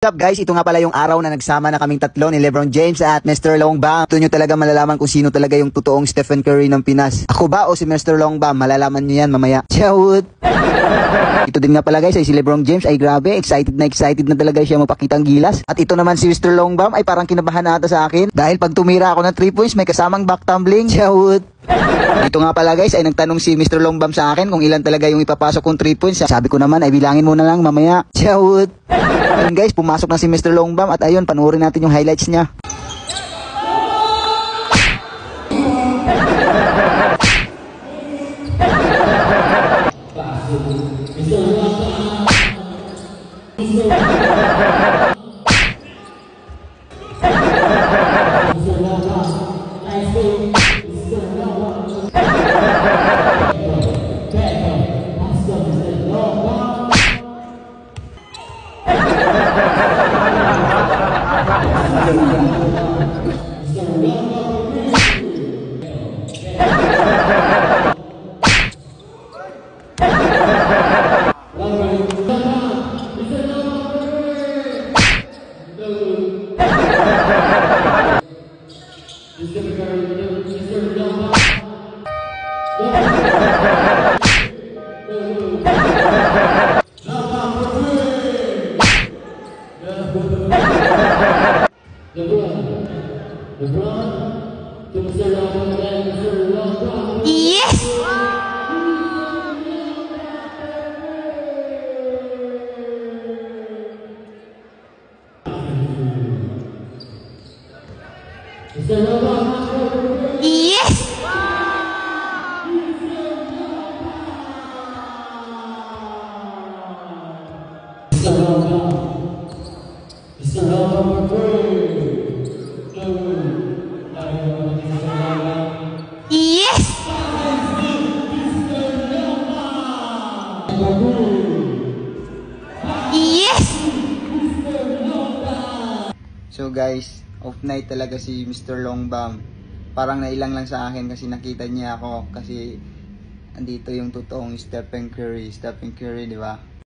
What's up guys, ito nga pala yung araw na nagsama na kaming tatlo ni LeBron James at Mr. Longbam. Ito nyo talaga malalaman kung sino talaga yung totoong Stephen Curry ng Pinas. Ako ba o si Mr. Longbam? Malalaman nyo yan mamaya. Ciao! Ito din nga pala guys ay si LeBron James ay grabe, excited na talaga siya mapakita ang gilas. At ito naman si Mr. Longbam ay parang kinabahan na ata sa akin. Dahil pag tumira ako ng 3 points may kasamang back tumbling. Ciao! Ito nga pala guys ay nagtanong si Mr. Longbam sa akin kung ilan talaga yung ipapasok kong 3 points. Sabi ko naman ay bilangin mo na lang mamaya. Ciao! Ayun guys, pumasok na si Mr. Longbam at ayun, panoorin natin yung highlights niya. Yes! Yes! Yes! Yes! So guys, off night talaga si Mr. Longbam. Parang nailang lang sa akin kasi nakita niya ako kasi andito yung totoong Stephen Curry, di ba?